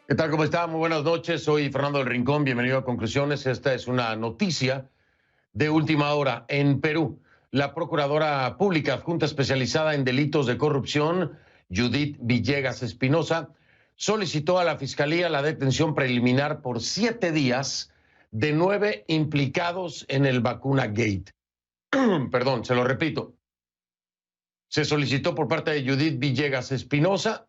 ¿Qué tal? ¿Cómo está? Muy buenas noches. Soy Fernando del Rincón. Bienvenido a Conclusiones. Esta es una noticia de última hora. En Perú, la Procuradora Pública Adjunta Especializada en Delitos de Corrupción, Judith Villegas Espinosa, solicitó a la Fiscalía la detención preliminar por 7 días de 9 implicados en el Vacuna Gate. Perdón, se lo repito. Se solicitó por parte de Judith Villegas Espinosa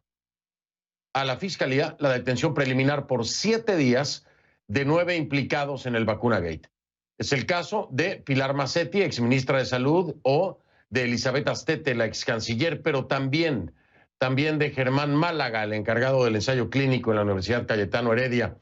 a la Fiscalía la detención preliminar por 7 días de 9 implicados en el Vacuna Gate. Es el caso de Pilar Macetti, exministra de Salud, o de Elizabeth Astete, la excanciller, pero también de Germán Málaga, el encargado del ensayo clínico en la Universidad Cayetano Heredia.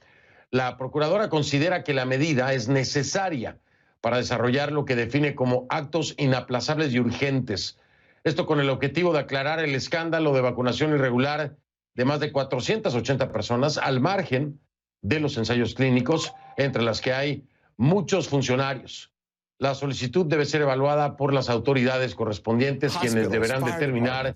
La procuradora considera que la medida es necesaria para desarrollar lo que define como actos inaplazables y urgentes. Esto con el objetivo de aclarar el escándalo de vacunación irregular de más de 480 personas al margen de los ensayos clínicos, entre las que hay muchos funcionarios. La solicitud debe ser evaluada por las autoridades correspondientes, quienes deberán determinar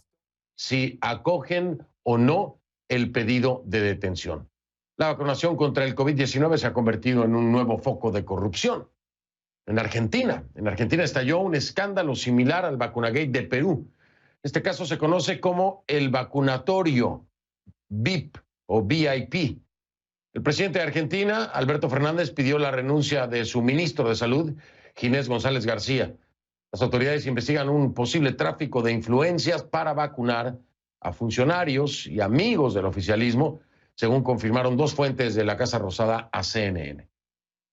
si acogen o no el pedido de detención. La vacunación contra el COVID-19 se ha convertido en un nuevo foco de corrupción. En Argentina estalló un escándalo similar al Vacunagate de Perú. Este caso se conoce como el vacunatorio VIP o VIP. El presidente de Argentina, Alberto Fernández, pidió la renuncia de su ministro de Salud, Ginés González García. Las autoridades investigan un posible tráfico de influencias para vacunar a funcionarios y amigos del oficialismo, según confirmaron 2 fuentes de la Casa Rosada a CNN.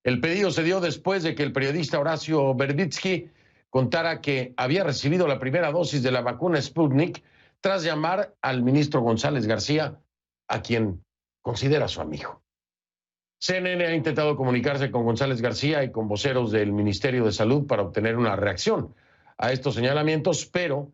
El pedido se dio después de que el periodista Horacio Verbitsky contara que había recibido la primera dosis de la vacuna Sputnik tras llamar al ministro González García, a quien considera su amigo. CNN ha intentado comunicarse con González García y con voceros del Ministerio de Salud para obtener una reacción a estos señalamientos, pero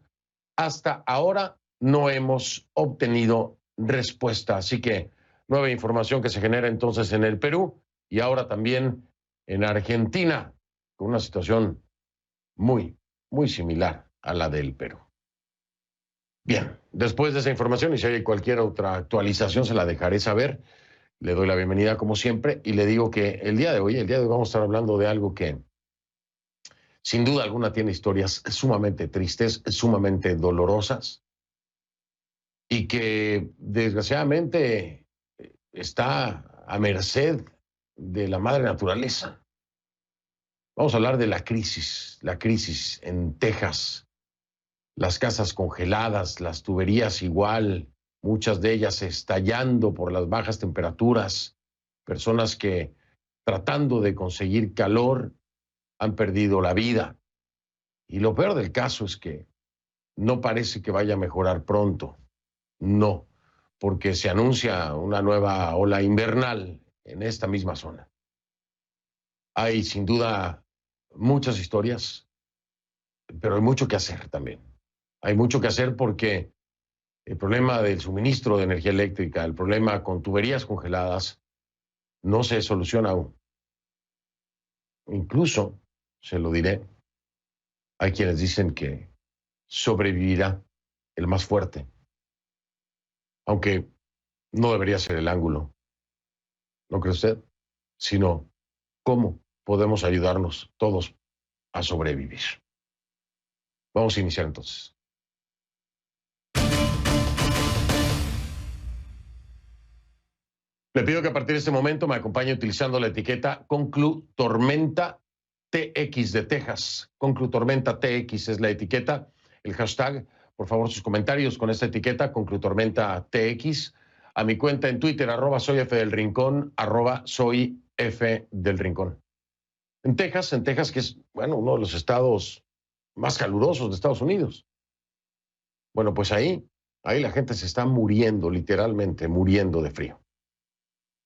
hasta ahora no hemos obtenido respuesta. Así que nueva información que se genera entonces en el Perú y ahora también en Argentina, con una situación muy similar a la del Perú. Bien, después de esa información y si hay cualquier otra actualización se la dejaré saber. Le doy la bienvenida como siempre y le digo que el día de hoy vamos a estar hablando de algo que sin duda alguna tiene historias sumamente tristes, sumamente dolorosas y que desgraciadamente está a merced de la madre naturaleza. Vamos a hablar de la crisis en Texas. Las casas congeladas, las tuberías igual, muchas de ellas estallando por las bajas temperaturas, personas que tratando de conseguir calor han perdido la vida. Y lo peor del caso es que no parece que vaya a mejorar pronto. No, porque se anuncia una nueva ola invernal en esta misma zona. Hay sin duda muchas historias, pero hay mucho que hacer también. Hay mucho que hacer porque el problema del suministro de energía eléctrica, el problema con tuberías congeladas, no se soluciona aún. Incluso, se lo diré, hay quienes dicen que sobrevivirá el más fuerte, aunque no debería ser el ángulo, ¿no cree usted? Sino cómo podemos ayudarnos todos a sobrevivir. Vamos a iniciar entonces. Le pido que a partir de este momento me acompañe utilizando la etiqueta Conclu Tormenta TX de Texas. Conclu Tormenta TX es la etiqueta, el hashtag. Por favor, sus comentarios con esta etiqueta, Conclu Tormenta TX, a mi cuenta en Twitter, @soyfdelrincón, @soyfdelrincón. En Texas, que es, bueno, uno de los estados más calurosos de Estados Unidos. Bueno, pues ahí la gente se está muriendo, literalmente muriendo de frío.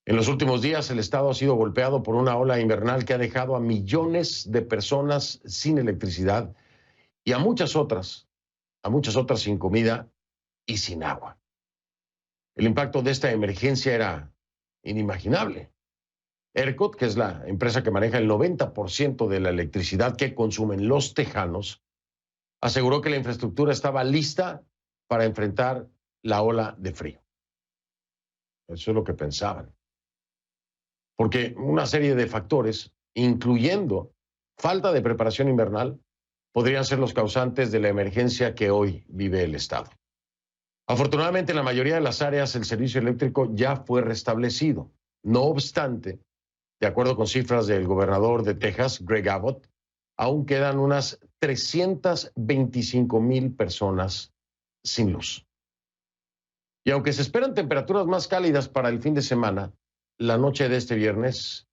En los últimos días, el estado ha sido golpeado por una ola invernal que ha dejado a millones de personas sin electricidad y a muchas otras sin comida y sin agua. El impacto de esta emergencia era inimaginable. ERCOT, que es la empresa que maneja el 90% de la electricidad que consumen los tejanos, aseguró que la infraestructura estaba lista para enfrentar la ola de frío. Eso es lo que pensaban. Porque una serie de factores, incluyendo falta de preparación invernal, podrían ser los causantes de la emergencia que hoy vive el estado. Afortunadamente, en la mayoría de las áreas el servicio eléctrico ya fue restablecido. No obstante, de acuerdo con cifras del gobernador de Texas, Greg Abbott, aún quedan unas 325,000 personas sin luz. Y aunque se esperan temperaturas más cálidas para el fin de semana, la noche de este viernes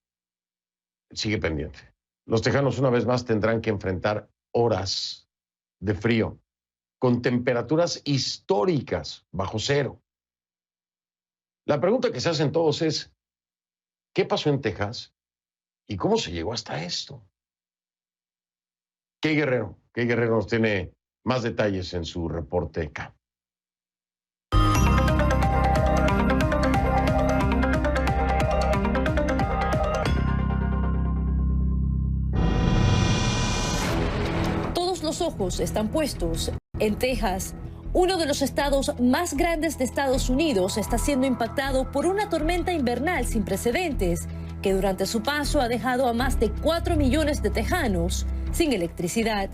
sigue pendiente. Los tejanos una vez más tendrán que enfrentar horas de frío con temperaturas históricas bajo cero. La pregunta que se hacen todos es, ¿qué pasó en Texas y cómo se llegó hasta esto? Kay Guerrero nos tiene más detalles en su reporte K. Los ojos están puestos en Texas. Uno de los estados más grandes de Estados Unidos está siendo impactado por una tormenta invernal sin precedentes que durante su paso ha dejado a más de 4 millones de tejanos sin electricidad.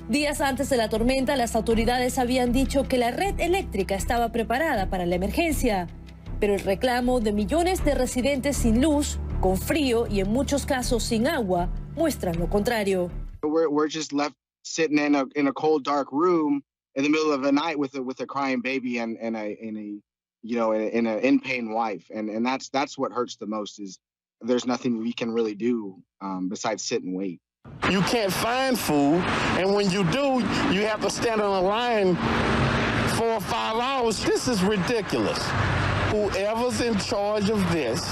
Días antes de la tormenta, las autoridades habían dicho que la red eléctrica estaba preparada para la emergencia, pero el reclamo de millones de residentes sin luz, con frío y en muchos casos sin agua, muestran lo contrario. We're just left sitting in a cold, dark room in the middle of the night with a crying baby and a in pain wife, and that's what hurts the most. Is there's nothing we can really do besides sit and wait. You can't find food, and when you do, you have to stand on a line 4 or 5 hours. This is ridiculous. Whoever's in charge of this,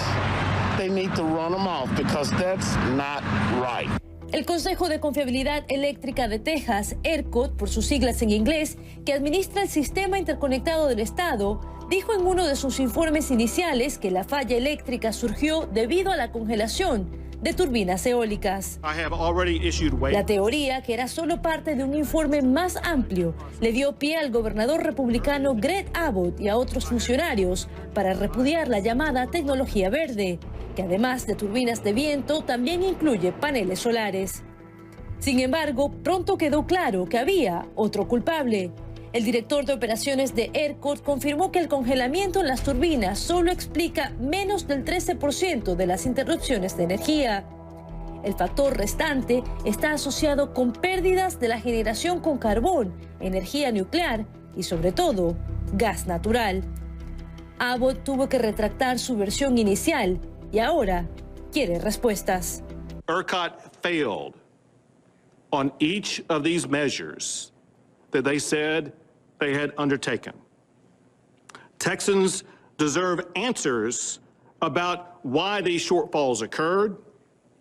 they need to run them off because that's not right. El Consejo de Confiabilidad Eléctrica de Texas, ERCOT, por sus siglas en inglés, que administra el sistema interconectado del estado, dijo en uno de sus informes iniciales que la falla eléctrica surgió debido a la congelación de turbinas eólicas. La teoría, que era solo parte de un informe más amplio, le dio pie al gobernador republicano Greg Abbott y a otros funcionarios para repudiar la llamada tecnología verde, que además de turbinas de viento también incluye paneles solares. Sin embargo, pronto quedó claro que había otro culpable. El director de operaciones de ERCOT confirmó que el congelamiento en las turbinas solo explica menos del 13% de las interrupciones de energía. El factor restante está asociado con pérdidas de la generación con carbón, energía nuclear y, sobre todo, gas natural. Abbott tuvo que retractar su versión inicial y ahora quiere respuestas. ERCOT failed on each of these measures that they said they had undertaken. Texans deserve answers about why these shortfalls occurred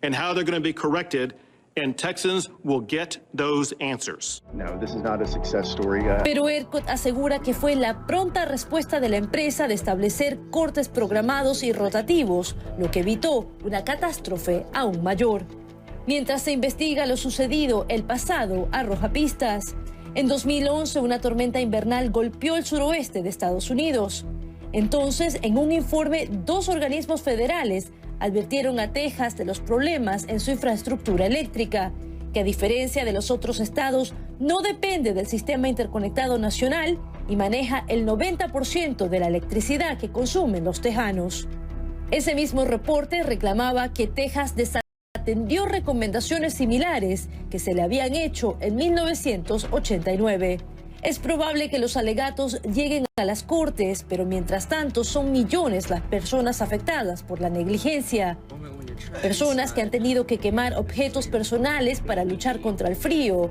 and how they're going to be corrected, and Texans will get those answers. No, this is not a success story. Pero ERCOT asegura que fue la pronta respuesta de la empresa de establecer cortes programados y rotativos, lo que evitó una catástrofe aún mayor. Mientras se investiga lo sucedido, el pasado arroja pistas. En 2011, una tormenta invernal golpeó el suroeste de Estados Unidos. Entonces, en un informe, 2 organismos federales advirtieron a Texas de los problemas en su infraestructura eléctrica, que a diferencia de los otros estados, no depende del sistema interconectado nacional y maneja el 90% de la electricidad que consumen los tejanos. Ese mismo reporte reclamaba que Texas desatendió recomendaciones similares que se le habían hecho en 1989. Es probable que los alegatos lleguen a las cortes, pero mientras tanto son millones las personas afectadas por la negligencia. Personas que han tenido que quemar objetos personales para luchar contra el frío,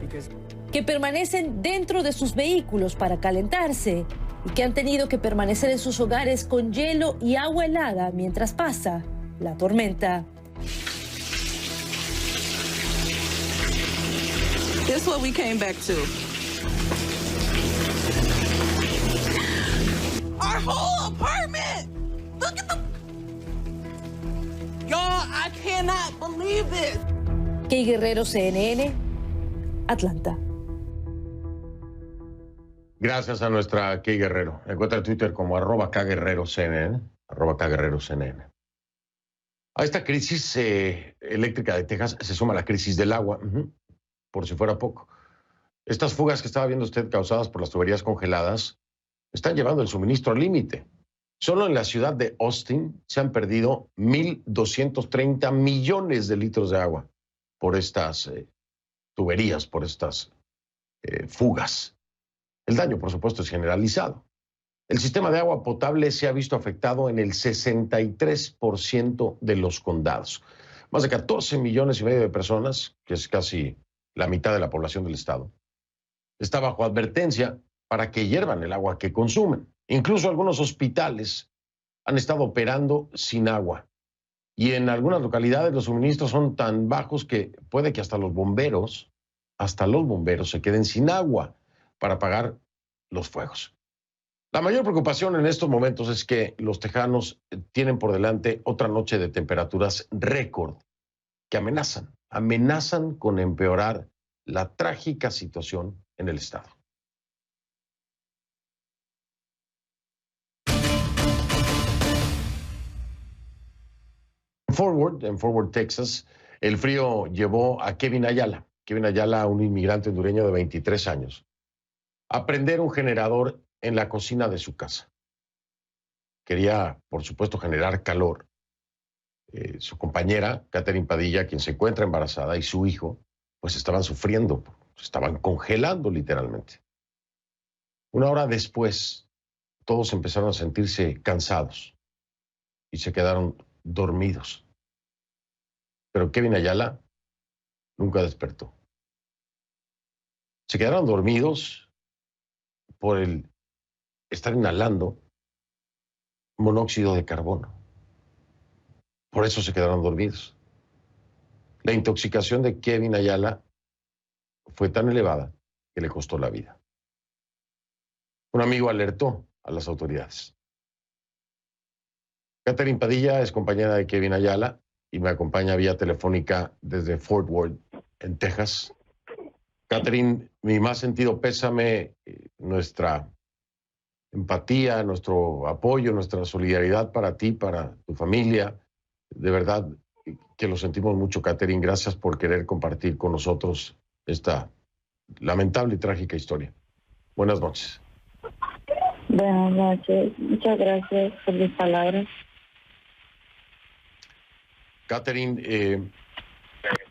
que permanecen dentro de sus vehículos para calentarse y que han tenido que permanecer en sus hogares con hielo y agua helada mientras pasa la tormenta. This is what we came back to. Our whole apartment! Look at the... Y'all, I cannot believe this. Kay Guerrero, CNN, Atlanta. Gracias a nuestra Kay Guerrero. Encuentra en Twitter como @KGuerreroCNN, @KGuerreroCNN. A esta crisis eléctrica de Texas se suma la crisis del agua, por si fuera poco. Estas fugas que estaba viendo usted causadas por las tuberías congeladas están llevando el suministro al límite. Solo en la ciudad de Austin se han perdido 1.230 millones de litros de agua por estas tuberías, por estas fugas. El daño, por supuesto, es generalizado. El sistema de agua potable se ha visto afectado en el 63% de los condados. Más de 14 millones y medio de personas, que es casi la mitad de la población del estado, está bajo advertencia para que hiervan el agua que consumen. Incluso algunos hospitales han estado operando sin agua. Y en algunas localidades los suministros son tan bajos que puede que hasta los bomberos se queden sin agua para apagar los fuegos. La mayor preocupación en estos momentos es que los tejanos tienen por delante otra noche de temperaturas récord que amenazan con empeorar la trágica situación en el estado. En Fort Worth, Texas, el frío llevó a Kevin Ayala, un inmigrante hondureño de 23 años, a prender un generador en la cocina de su casa. Quería, por supuesto, generar calor. Su compañera, Catherine Padilla, quien se encuentra embarazada, y su hijo, pues estaban sufriendo, estaban congelando literalmente. Una hora después, todos empezaron a sentirse cansados y se quedaron dormidos. Pero Kevin Ayala nunca despertó. Se quedaron dormidos por el estar inhalando monóxido de carbono. Por eso se quedaron dormidos. La intoxicación de Kevin Ayala fue tan elevada que le costó la vida. Un amigo alertó a las autoridades. Catherine Padilla es compañera de Kevin Ayala y me acompaña vía telefónica desde Fort Worth, en Texas. Catherine, mi más sentido pésame, nuestra empatía, nuestro apoyo, nuestra solidaridad para ti, para tu familia. De verdad que lo sentimos mucho, Catherine. Gracias por querer compartir con nosotros esta lamentable y trágica historia. Buenas noches. Buenas noches. Muchas gracias por mis palabras. Catherine,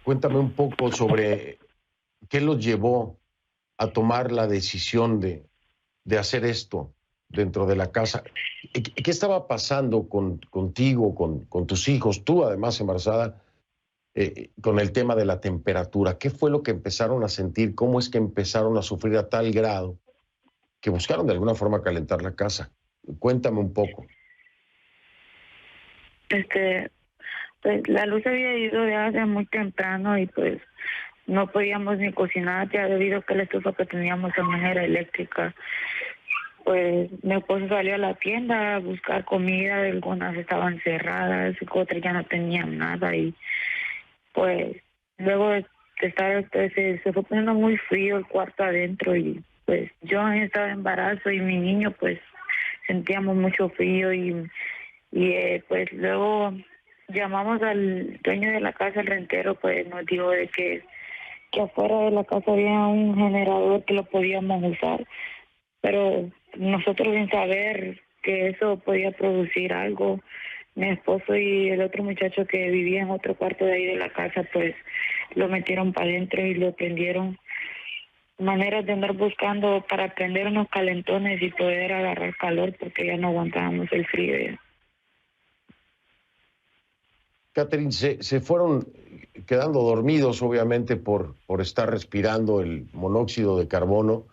cuéntame un poco sobre qué los llevó a tomar la decisión de hacer esto dentro de la casa. ¿Qué estaba pasando contigo, con tus hijos, tú además embarazada, con el tema de la temperatura? ¿Qué fue lo que empezaron a sentir? ¿Cómo es que empezaron a sufrir a tal grado que buscaron de alguna forma calentar la casa? Cuéntame un poco. Pues la luz había ido desde muy temprano y pues no podíamos ni cocinar ya debido a que la estufa que teníamos también era eléctrica. Pues mi esposo salió a la tienda a buscar comida, algunas estaban cerradas, otras ya no tenían nada y pues luego de estar se fue poniendo muy frío el cuarto adentro y pues yo estaba en embarazo y mi niño pues sentíamos mucho frío y pues luego llamamos al dueño de la casa, el rentero, pues nos dijo de que afuera de la casa había un generador que lo podíamos usar, pero nosotros sin saber que eso podía producir algo, mi esposo y el otro muchacho que vivía en otro cuarto de ahí de la casa, pues lo metieron para adentro y lo prendieron. Maneras de andar buscando para prender unos calentones y poder agarrar calor porque ya no aguantábamos el frío ya. Catherine, se fueron quedando dormidos, obviamente, por estar respirando el monóxido de carbono.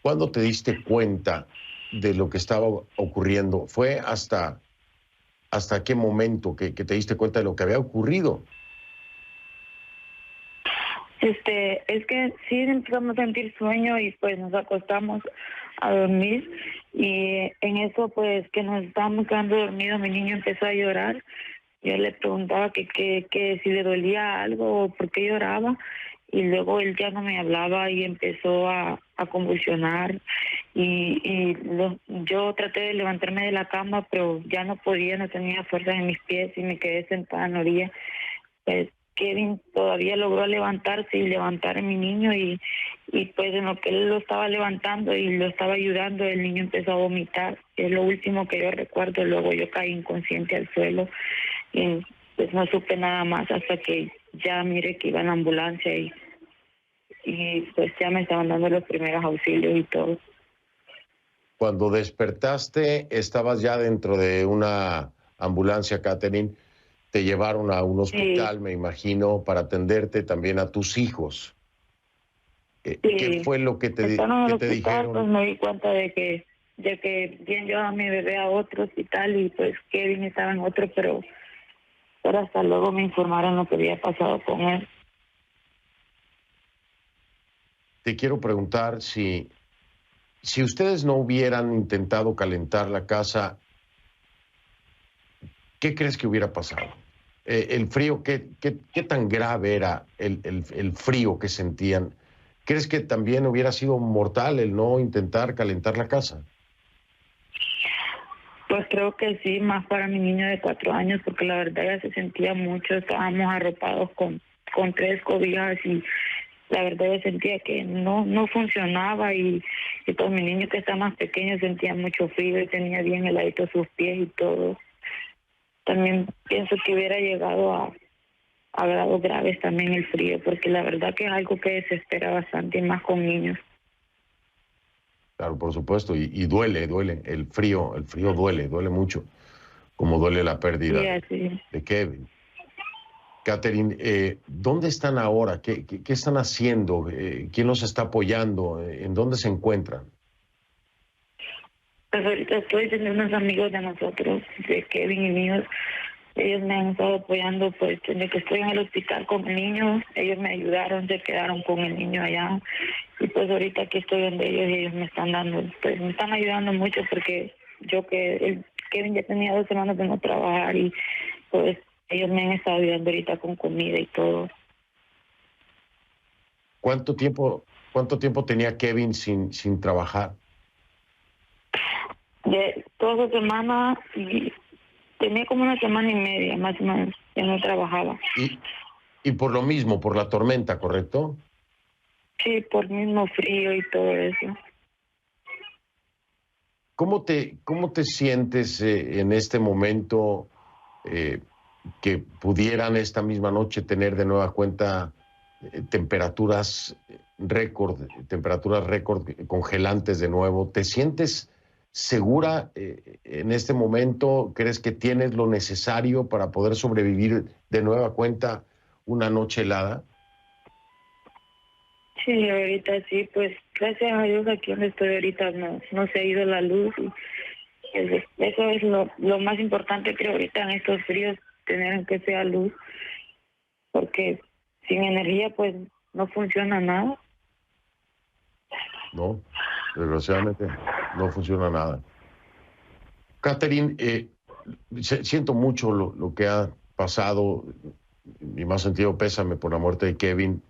¿Cuándo te diste cuenta de lo que estaba ocurriendo? ¿Fue hasta qué momento que te diste cuenta de lo que había ocurrido? Es que sí empezamos a sentir sueño y pues nos acostamos a dormir y en eso pues que nos estábamos quedando dormidos mi niño empezó a llorar. Yo le preguntaba que si le dolía algo o por qué lloraba y luego él ya no me hablaba y empezó a convulsionar yo traté de levantarme de la cama, pero ya no podía, no tenía fuerza en mis pies y me quedé sentada en la orilla. Pues Kevin todavía logró levantarse y levantar a mi niño y pues en lo que él lo estaba levantando y lo estaba ayudando, el niño empezó a vomitar. Es lo último que yo recuerdo. Luego yo caí inconsciente al suelo y pues no supe nada más hasta que ya miré que iba en la ambulancia y pues ya me estaban dando los primeros auxilios y todo. Cuando despertaste, estabas ya dentro de una ambulancia, Catherine. Te llevaron a un hospital, sí, me imagino, para atenderte también a tus hijos. Sí. ¿Qué fue lo que te dijeron? Pues me di cuenta de que bien llevaba a mi bebé a otro hospital y pues Kevin estaba en otro, pero hasta luego me informaron lo que había pasado con él. Te quiero preguntar si ustedes no hubieran intentado calentar la casa, ¿qué crees que hubiera pasado? El frío, ¿qué tan grave era el frío que sentían? ¿Crees que también hubiera sido mortal el no intentar calentar la casa? Pues creo que sí, más para mi niño de 4 años, porque la verdad ya se sentía mucho. Estábamos arropados con 3 cobijas y la verdad yo sentía que no funcionaba y todo mi niño que está más pequeño sentía mucho frío y tenía bien heladitos sus pies y todo. También pienso que hubiera llegado a grados graves también el frío, porque la verdad que es algo que desespera bastante, y más con niños. Claro, por supuesto, y duele, el frío duele mucho, como duele la pérdida de Kevin. Catherine, ¿dónde están ahora? ¿Qué están haciendo? ¿Quién los está apoyando? ¿En dónde se encuentran? Pues ahorita estoy teniendo unos amigos de nosotros, de Kevin y míos. Ellos me han estado apoyando, pues desde que estoy en el hospital con el niño, ellos me ayudaron, se quedaron con el niño allá. Y pues ahorita aquí estoy donde ellos me están dando, pues me están ayudando mucho porque Kevin ya tenía 2 semanas de no trabajar y pues ellos me han estado ayudando ahorita con comida y todo. ¿Cuánto tiempo tenía Kevin sin trabajar? De 2 semanas y tenía como 1 semana y media más o menos que no trabajaba. Y por lo mismo, por la tormenta, ¿correcto? Sí, por el mismo frío y todo eso. ¿Cómo te sientes en este momento que pudieran esta misma noche tener de nueva cuenta temperaturas récord congelantes de nuevo? ¿Te sientes segura en este momento? ¿Crees que tienes lo necesario para poder sobrevivir de nueva cuenta una noche helada? Sí, ahorita sí, pues gracias a Dios aquí donde estoy ahorita no se ha ido la luz y eso es lo más importante, creo, ahorita en estos fríos, tener que sea luz, porque sin energía pues no funciona nada. No, desgraciadamente no funciona nada. Catherine, siento mucho lo que ha pasado, mi más sentido pésame por la muerte de Kevin.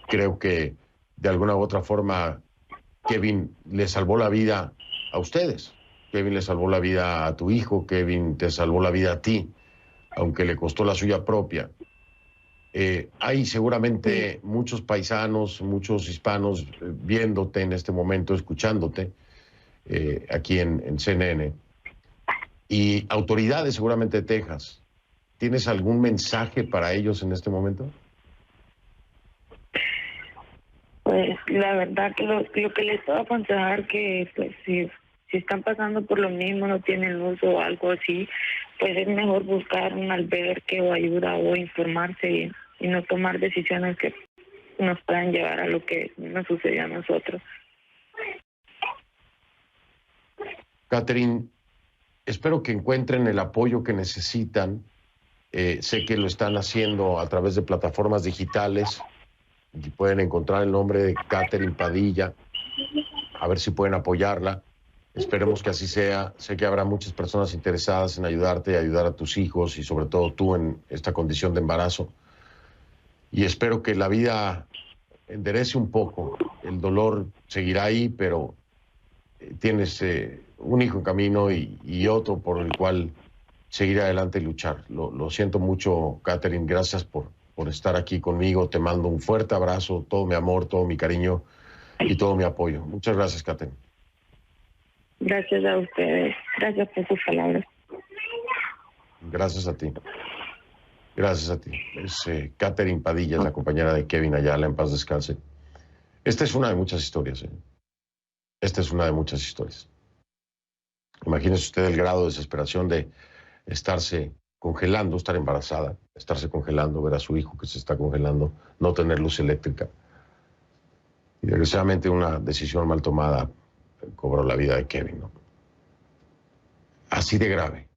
Creo que de alguna u otra forma Kevin le salvó la vida a ustedes. Kevin le salvó la vida a tu hijo, Kevin te salvó la vida a ti, aunque le costó la suya propia. Hay seguramente muchos paisanos, muchos hispanos viéndote en este momento, escuchándote aquí en CNN. Y autoridades seguramente de Texas. ¿Tienes algún mensaje para ellos en este momento? Pues la verdad que lo que les puedo aconsejar que pues si están pasando por lo mismo, no tienen luz o algo así, pues es mejor buscar un albergue o ayuda o informarse y no tomar decisiones que nos puedan llevar a lo que nos sucedió a nosotros. Catherine, espero que encuentren el apoyo que necesitan. Sé que lo están haciendo a través de plataformas digitales y pueden encontrar el nombre de Catherine Padilla, a ver si pueden apoyarla. Esperemos que así sea. Sé que habrá muchas personas interesadas en ayudarte y ayudar a tus hijos y sobre todo tú en esta condición de embarazo. y espero que la vida enderece un poco. El dolor seguirá ahí, pero tienes un hijo en camino y otro por el cual seguir adelante y luchar. Lo siento mucho, Katherine. Gracias por estar aquí conmigo. Te mando un fuerte abrazo, todo mi amor, todo mi cariño y todo mi apoyo. Muchas gracias, Katherine. Gracias a ustedes. Gracias por sus palabras. Gracias a ti. Gracias a ti. Es Katherine Padilla, la compañera de Kevin Ayala, en paz descanse. Esta es una de muchas historias. Esta es una de muchas historias. Imagínese usted el grado de desesperación de estarse congelando, estar embarazada, estarse congelando, ver a su hijo que se está congelando, no tener luz eléctrica. Y desgraciadamente una decisión mal tomada cobró la vida de Kevin, ¿no? Así de grave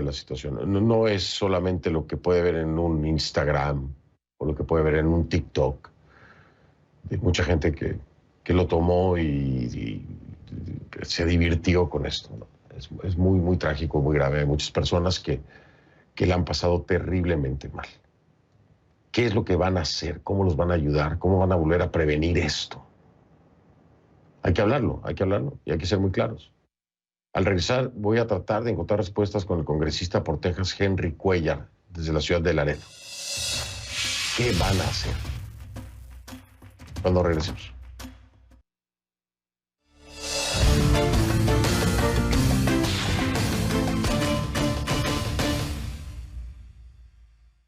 la situación. No es solamente lo que puede ver en un Instagram o lo que puede ver en un TikTok. Hay mucha gente que lo tomó y se divirtió con esto, ¿no? Es muy, muy trágico, muy grave. Hay muchas personas que la han pasado terriblemente mal. ¿Qué es lo que van a hacer? ¿Cómo los van a ayudar? ¿Cómo van a volver a prevenir esto? Hay que hablarlo y hay que ser muy claros. Al regresar voy a tratar de encontrar respuestas con el congresista por Texas, Henry Cuellar, desde la ciudad de Laredo. ¿Qué van a hacer? Cuando regresemos.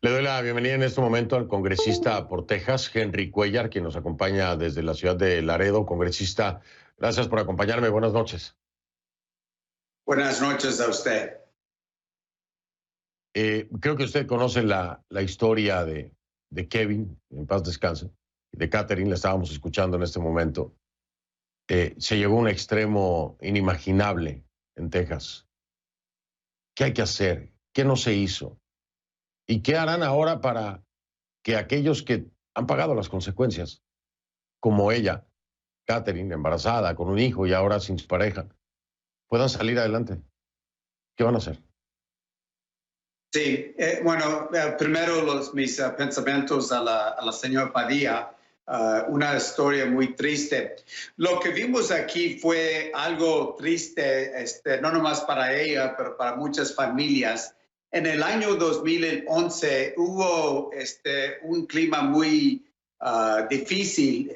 Le doy la bienvenida en este momento al congresista por Texas, Henry Cuellar, quien nos acompaña desde la ciudad de Laredo. Congresista, gracias por acompañarme. Buenas noches. Buenas noches a usted. Creo que usted conoce la historia de Kevin, en paz descanse, y de Katherine, la estábamos escuchando en este momento. Se llegó a un extremo inimaginable en Texas. ¿Qué hay que hacer? ¿Qué no se hizo? ¿Y qué harán ahora para que aquellos que han pagado las consecuencias, como ella, Katherine, embarazada, con un hijo y ahora sin su pareja, puedan salir adelante? ¿Qué van a hacer? Sí, bueno, primero mis pensamientos a la señora Padilla. Una historia muy triste. Lo que vimos aquí fue algo triste, no nomás para ella, pero para muchas familias. En el año 2011 hubo un clima muy difícil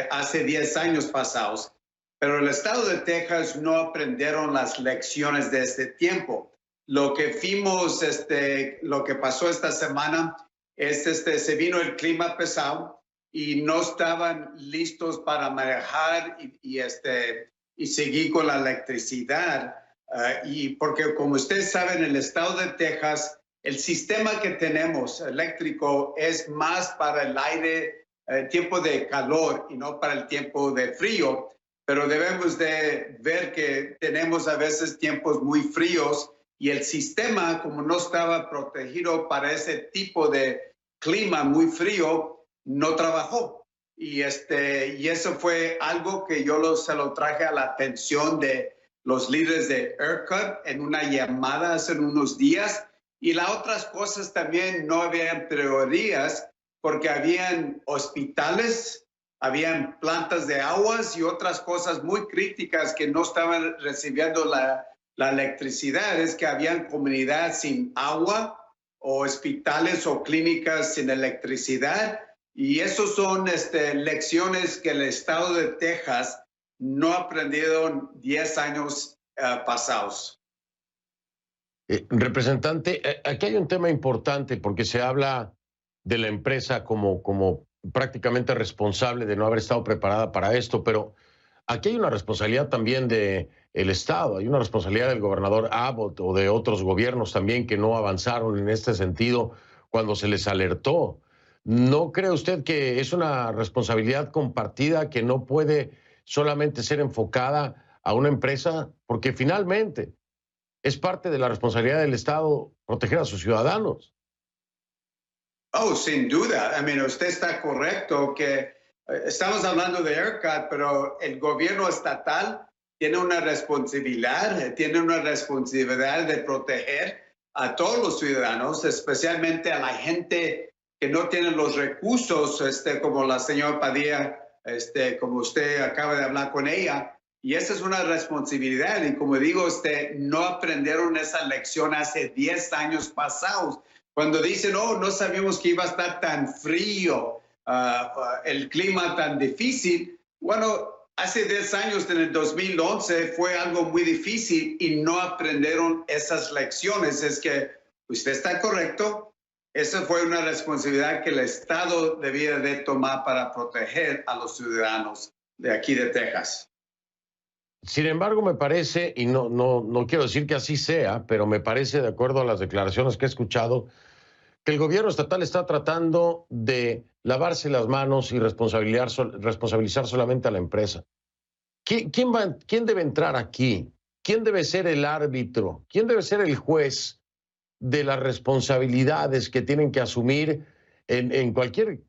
hace 10 años pasados, pero el estado de Texas no aprendieron las lecciones de este tiempo. Lo que vimos, lo que pasó esta semana es se vino el clima pesado y no estaban listos para manejar y seguir con la electricidad. Y porque como ustedes saben, en el estado de Texas, el sistema que tenemos eléctrico es más para el aire, tiempo de calor y no para el tiempo de frío. Pero debemos de ver que tenemos a veces tiempos muy fríos y el sistema, como no estaba protegido para ese tipo de clima muy frío, no trabajó. Y eso fue algo que yo se lo traje a la atención de los líderes de ERCOT en una llamada hace unos días. Y las otras cosas también no habían prioridades porque habían hospitales, habían plantas de aguas y otras cosas muy críticas que no estaban recibiendo la electricidad. Es que habían comunidades sin agua o hospitales o clínicas sin electricidad. Y esos son lecciones que el estado de Texas no aprendieron 10 años pasados. Representante, aquí hay un tema importante porque se habla de la empresa como prácticamente responsable de no haber estado preparada para esto, pero aquí hay una responsabilidad también del Estado, hay una responsabilidad del gobernador Abbott o de otros gobiernos también que no avanzaron en este sentido cuando se les alertó. ¿No cree usted que es una responsabilidad compartida que no puede solamente ser enfocada a una empresa? Porque finalmente es parte de la responsabilidad del Estado proteger a sus ciudadanos. Oh, sin duda. Usted está correcto que estamos hablando de ERCOT, pero el gobierno estatal tiene una responsabilidad de proteger a todos los ciudadanos, especialmente a la gente que no tienen los recursos, como la señora Padilla, como usted acaba de hablar con ella. Y esa es una responsabilidad. Y como digo, no aprendieron esa lección hace 10 años pasados. Cuando dicen, no sabíamos que iba a estar tan frío, el clima tan difícil. Bueno, hace 10 años, en el 2011, fue algo muy difícil y no aprendieron esas lecciones. Es que usted está correcto. Esa fue una responsabilidad que el Estado debía de tomar para proteger a los ciudadanos de aquí de Texas. Sin embargo, me parece, y no quiero decir que así sea, pero me parece, de acuerdo a las declaraciones que he escuchado, que el gobierno estatal está tratando de lavarse las manos y responsabilizar solamente a la empresa. ¿Quién debe entrar aquí? ¿Quién debe ser el árbitro? ¿Quién debe ser el juez de las responsabilidades que tienen que asumir en cualquier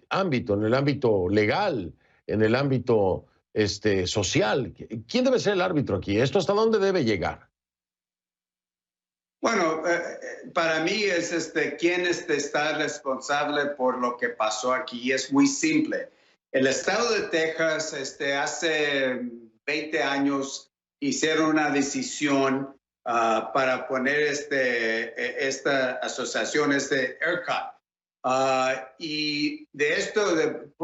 ámbito, en el ámbito legal, en el ámbito social? ¿Quién debe ser el árbitro aquí? ¿Esto hasta dónde debe llegar? Bueno, para mí es quién está responsable por lo que pasó aquí. Es muy simple. El estado de Texas hace 20 años hicieron una decisión para poner esta asociación, ERCOT. Y de esto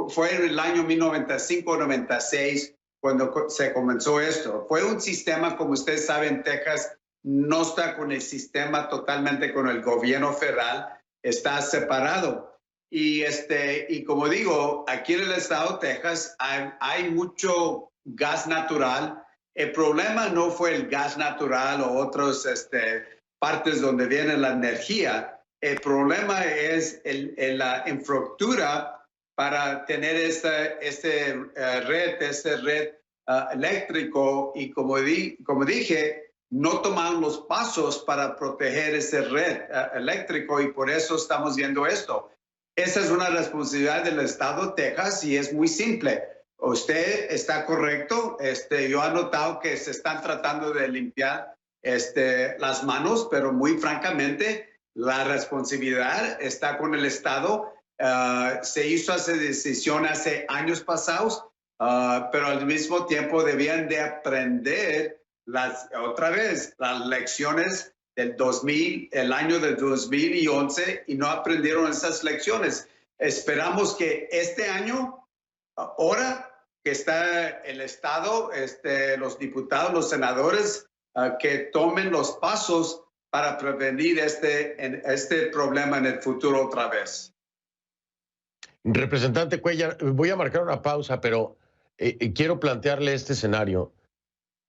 fue en el año 1995-96 cuando se comenzó esto. Fue un sistema, como ustedes saben, Texas no está con el sistema totalmente con el gobierno federal, está separado. Y como digo, aquí en el estado de Texas hay mucho gas natural. El problema no fue el gas natural o otras partes donde viene la energía. El problema es la infraestructura para tener esta red eléctrico. Y como dije, no tomaron los pasos para proteger esa red eléctrico y por eso estamos viendo esto. Esa es una responsabilidad del estado de Texas y es muy simple. Usted está correcto. Yo he notado que se están tratando de limpiar las manos, pero muy francamente la responsabilidad está con el estado. Se hizo esa decisión hace años pasados, pero al mismo tiempo debían de aprender otra vez las lecciones del el año del 2011 y no aprendieron esas lecciones. Esperamos que este año, ahora que está el Estado, los diputados, los senadores, que tomen los pasos para prevenir este problema en el futuro otra vez. Representante Cuellar, voy a marcar una pausa, pero quiero plantearle este escenario.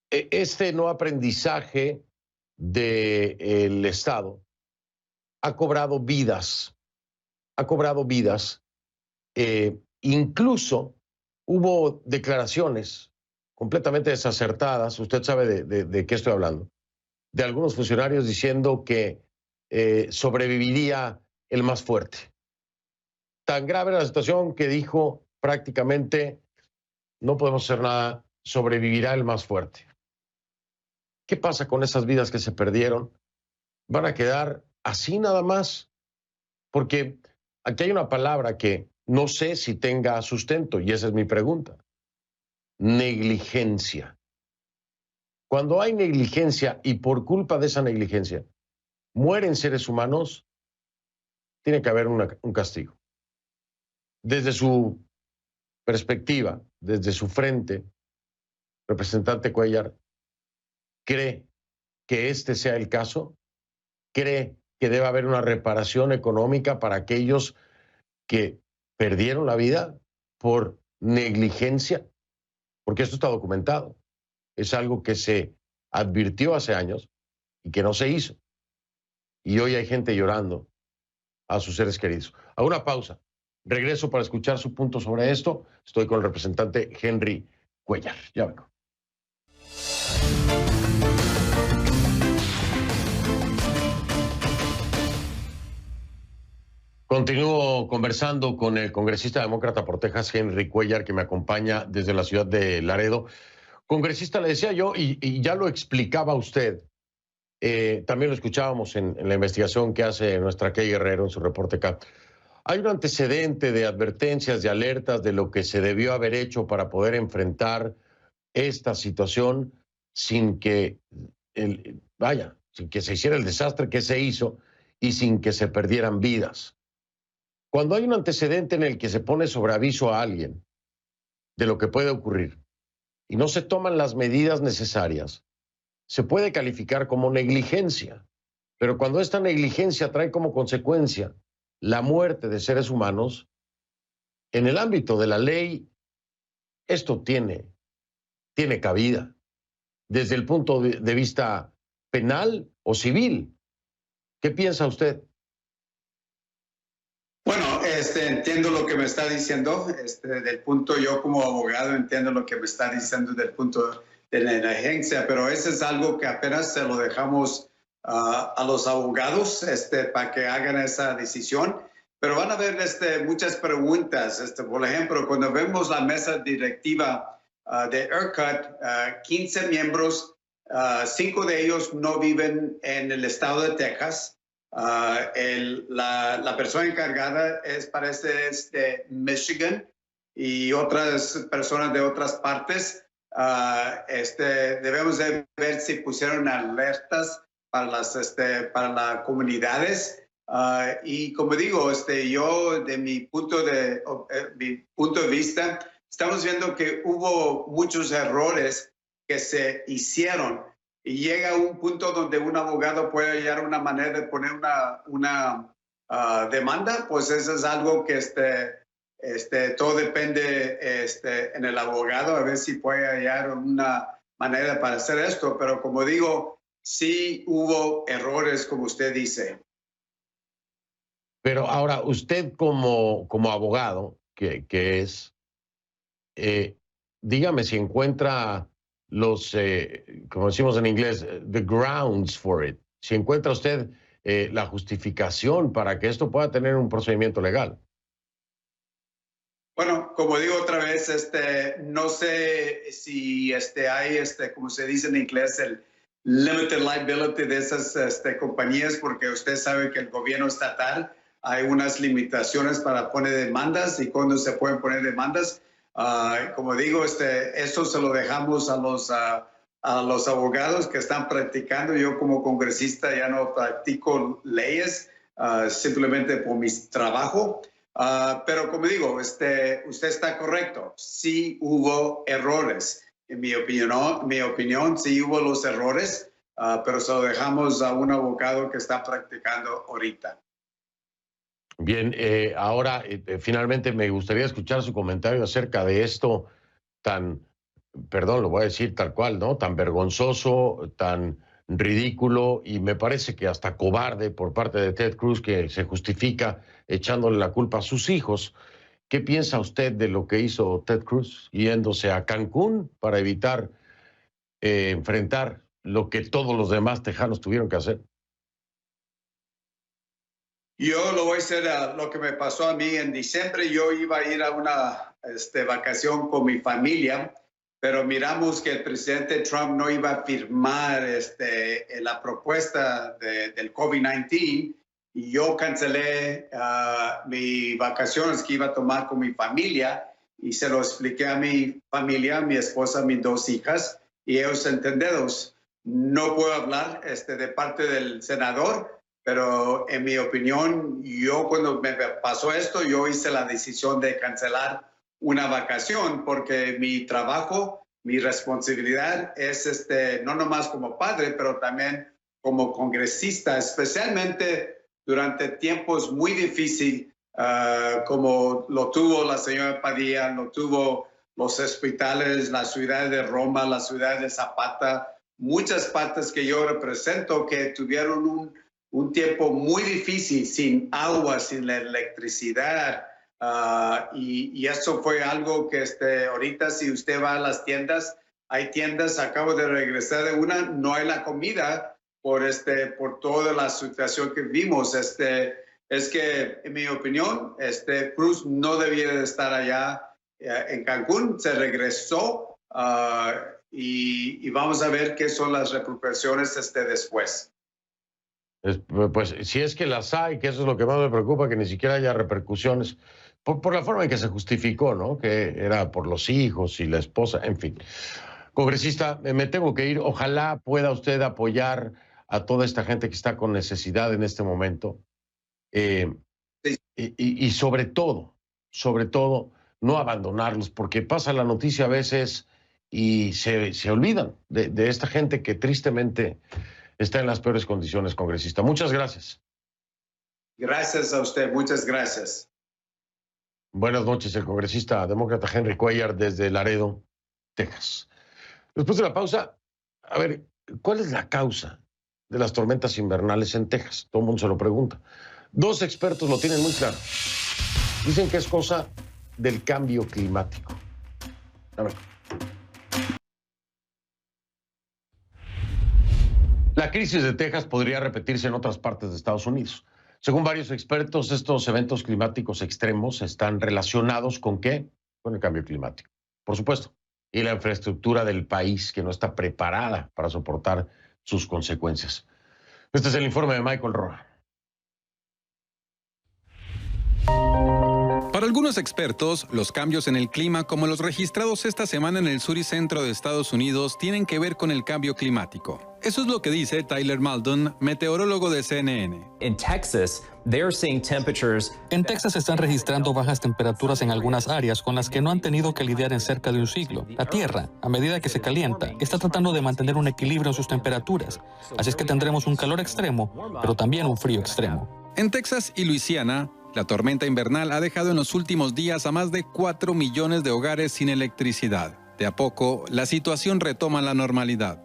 Este no aprendizaje del Estado ha cobrado vidas. Incluso hubo declaraciones completamente desacertadas, usted sabe de qué estoy hablando, de algunos funcionarios diciendo que sobreviviría el más fuerte. Tan grave era la situación que dijo prácticamente no podemos hacer nada, sobrevivirá el más fuerte. ¿Qué pasa con esas vidas que se perdieron? ¿Van a quedar así nada más? Porque aquí hay una palabra que no sé si tenga sustento y esa es mi pregunta. Negligencia. Cuando hay negligencia y por culpa de esa negligencia mueren seres humanos, tiene que haber un castigo. Desde su perspectiva, desde su frente, representante Cuellar, ¿cree que este sea el caso? ¿Cree que debe haber una reparación económica para aquellos que perdieron la vida por negligencia? Porque esto está documentado. Es algo que se advirtió hace años y que no se hizo. Y hoy hay gente llorando a sus seres queridos. Hago una pausa. Regreso para escuchar su punto sobre esto. Estoy con el representante Henry Cuellar. Ya vengo. Continúo conversando con el congresista demócrata por Texas, Henry Cuellar, que me acompaña desde la ciudad de Laredo. Congresista, le decía yo, y ya lo explicaba usted, también lo escuchábamos en la investigación que hace nuestra Kay Guerrero en su reporte acá. Hay un antecedente de advertencias, de alertas de lo que se debió haber hecho para poder enfrentar esta situación sin que, sin que se hiciera el desastre que se hizo y sin que se perdieran vidas. Cuando hay un antecedente en el que se pone sobre aviso a alguien de lo que puede ocurrir y no se toman las medidas necesarias, se puede calificar como negligencia. Pero cuando esta negligencia trae como consecuencia la muerte de seres humanos, en el ámbito de la ley, esto tiene cabida, desde el punto de vista penal o civil. ¿Qué piensa usted? Bueno, entiendo lo que me está diciendo. Del punto, yo como abogado entiendo lo que me está diciendo del punto de la negligencia, pero eso es algo que apenas se lo dejamos a los abogados para que hagan esa decisión. Pero van a haber muchas preguntas. Por ejemplo, cuando vemos la mesa directiva de ERCOT, 15 miembros, 5 de ellos no viven en el estado de Texas. La persona encargada parece de Michigan y otras personas de otras partes. Debemos de ver si pusieron alertas para las comunidades. Y como digo, yo de mi punto de vista, estamos viendo que hubo muchos errores que se hicieron y llega a un punto donde un abogado puede hallar una manera de poner una demanda, pues eso es algo que todo depende en el abogado, a ver si puede hallar una manera para hacer esto, pero como digo, sí hubo errores, como usted dice. Pero ahora, usted como abogado, que es, dígame si encuentra los, como decimos en inglés, the grounds for it. Si encuentra usted la justificación para que esto pueda tener un procedimiento legal. Bueno, como digo otra vez, no sé si hay, como se dice en inglés, el limited liability de esas compañías, porque usted sabe que el gobierno estatal hay unas limitaciones para poner demandas y cuándo se pueden poner demandas. Como digo, eso se lo dejamos a los abogados que están practicando. Yo como congresista ya no practico leyes, simplemente por mi trabajo. Pero como digo, usted está correcto. Sí hubo errores. En mi opinión, sí hubo los errores, pero se lo dejamos a un abogado que está practicando ahorita. Bien, ahora finalmente me gustaría escuchar su comentario acerca de esto tan, perdón, lo voy a decir tal cual, ¿no? Tan vergonzoso, tan ridículo y me parece que hasta cobarde por parte de Ted Cruz, que se justifica echándole la culpa a sus hijos. ¿Qué piensa usted de lo que hizo Ted Cruz yéndose a Cancún para evitar enfrentar lo que todos los demás tejanos tuvieron que hacer? Yo lo voy a hacer lo que me pasó a mí en diciembre. Yo iba a ir a una vacación con mi familia, pero miramos que el presidente Trump no iba a firmar la propuesta del COVID-19 y yo cancelé mis vacaciones que iba a tomar con mi familia y se lo expliqué a mi familia, mi esposa, mis 2 hijas y ellos entendieron. No puedo hablar de parte del senador, pero en mi opinión, yo cuando me pasó esto, yo hice la decisión de cancelar una vacación porque mi trabajo, mi responsabilidad es no nomás como padre, pero también como congresista, especialmente durante tiempos muy difíciles como lo tuvo la señora Padilla, lo tuvo los hospitales, la ciudad de Roma, la ciudad de Zapata, muchas partes que yo represento que tuvieron un tiempo muy difícil, sin agua, sin la electricidad. Y eso fue algo que ahorita si usted va a las tiendas, hay tiendas, acabo de regresar de una, no hay la comida por toda la situación que vimos. Es que, en mi opinión, Cruz no debía de estar allá en Cancún, se regresó y vamos a ver qué son las repercusiones después. Pues si es que las hay, que eso es lo que más me preocupa, que ni siquiera haya repercusiones por la forma en que se justificó, ¿no? Que era por los hijos y la esposa, en fin. Congresista, me tengo que ir. Ojalá pueda usted apoyar a toda esta gente que está con necesidad en este momento. Y sobre todo, no abandonarlos, porque pasa la noticia a veces y se olvidan de esta gente que tristemente está en las peores condiciones, congresista. Muchas gracias. Gracias a usted, muchas gracias. Buenas noches, el congresista demócrata Henry Cuellar desde Laredo, Texas. Después de la pausa, a ver, ¿cuál es la causa de las tormentas invernales en Texas? Todo el mundo se lo pregunta. Dos expertos lo tienen muy claro. Dicen que es cosa del cambio climático. A ver. La crisis de Texas podría repetirse en otras partes de Estados Unidos. Según varios expertos, estos eventos climáticos extremos están relacionados ¿con qué? Con el cambio climático, por supuesto, y la infraestructura del país que no está preparada para soportar sus consecuencias. Este es el informe de Michael Roa. Para algunos expertos, los cambios en el clima, como los registrados esta semana en el sur y centro de Estados Unidos, tienen que ver con el cambio climático. Eso es lo que dice Tyler Maldon, meteorólogo de CNN. En Texas están registrando bajas temperaturas en algunas áreas con las que no han tenido que lidiar en cerca de un siglo. La Tierra, a medida que se calienta, está tratando de mantener un equilibrio en sus temperaturas. Así es que tendremos un calor extremo, pero también un frío extremo. En Texas y Luisiana, la tormenta invernal ha dejado en los últimos días a más de 4 millones de hogares sin electricidad. De a poco, la situación retoma la normalidad.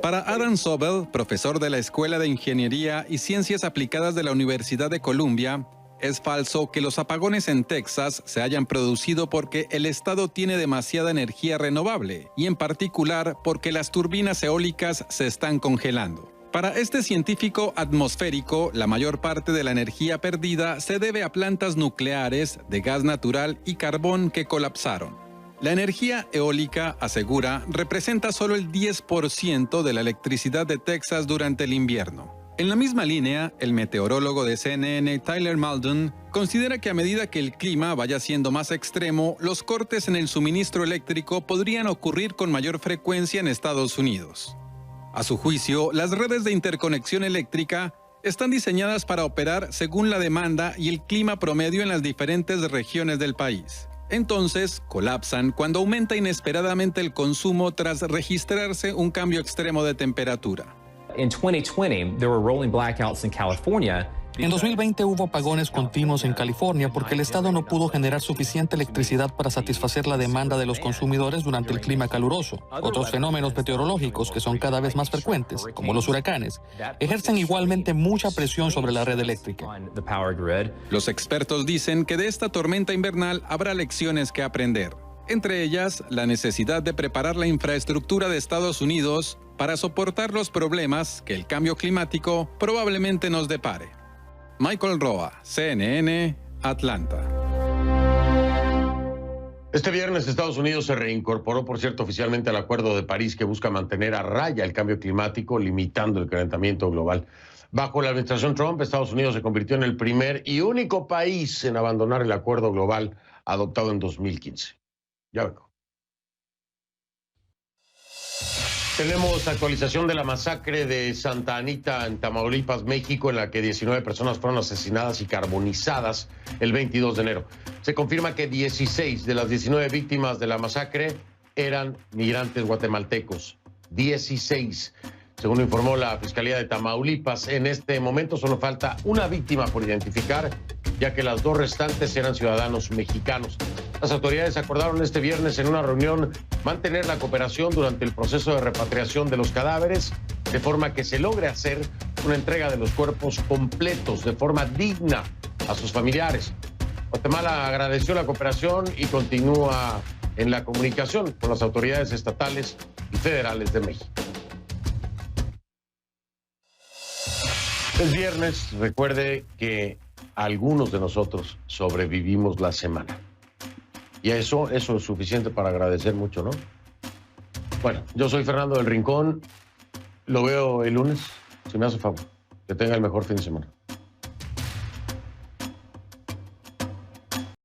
Para Adam Sobel, profesor de la Escuela de Ingeniería y Ciencias Aplicadas de la Universidad de Columbia, es falso que los apagones en Texas se hayan producido porque el estado tiene demasiada energía renovable y en particular porque las turbinas eólicas se están congelando. Para este científico atmosférico, la mayor parte de la energía perdida se debe a plantas nucleares de gas natural y carbón que colapsaron. La energía eólica, asegura, representa solo el 10% de la electricidad de Texas durante el invierno. En la misma línea, el meteorólogo de CNN, Tyler Maldon, considera que a medida que el clima vaya siendo más extremo, los cortes en el suministro eléctrico podrían ocurrir con mayor frecuencia en Estados Unidos. A su juicio, las redes de interconexión eléctrica están diseñadas para operar según la demanda y el clima promedio en las diferentes regiones del país. Entonces, colapsan cuando aumenta inesperadamente el consumo tras registrarse un cambio extremo de temperatura. En 2020, there were rolling blackouts in California. En 2020 hubo apagones continuos en California porque el estado no pudo generar suficiente electricidad para satisfacer la demanda de los consumidores durante el clima caluroso. Otros fenómenos meteorológicos que son cada vez más frecuentes, como los huracanes, ejercen igualmente mucha presión sobre la red eléctrica. Los expertos dicen que de esta tormenta invernal habrá lecciones que aprender. Entre ellas, la necesidad de preparar la infraestructura de Estados Unidos para soportar los problemas que el cambio climático probablemente nos depare. Michael Roa, CNN, Atlanta. Este viernes Estados Unidos se reincorporó, por cierto, oficialmente al Acuerdo de París que busca mantener a raya el cambio climático, limitando el calentamiento global. Bajo la administración Trump, Estados Unidos se convirtió en el primer y único país en abandonar el acuerdo global adoptado en 2015. Ya vengo. Tenemos actualización de la masacre de Santa Anita en Tamaulipas, México, en la que 19 personas fueron asesinadas y carbonizadas el 22 de enero. Se confirma que 16 de las 19 víctimas de la masacre eran migrantes guatemaltecos. 16. Según informó la Fiscalía de Tamaulipas, en este momento solo falta una víctima por identificar, ya que las dos restantes eran ciudadanos mexicanos. Las autoridades acordaron este viernes en una reunión mantener la cooperación durante el proceso de repatriación de los cadáveres, de forma que se logre hacer una entrega de los cuerpos completos de forma digna a sus familiares. Guatemala agradeció la cooperación y continúa en la comunicación con las autoridades estatales y federales de México. Es viernes, recuerde que algunos de nosotros sobrevivimos la semana. Y eso es suficiente para agradecer mucho, ¿no? Bueno, yo soy Fernando del Rincón. Lo veo el lunes, si me hace favor. Que tenga el mejor fin de semana.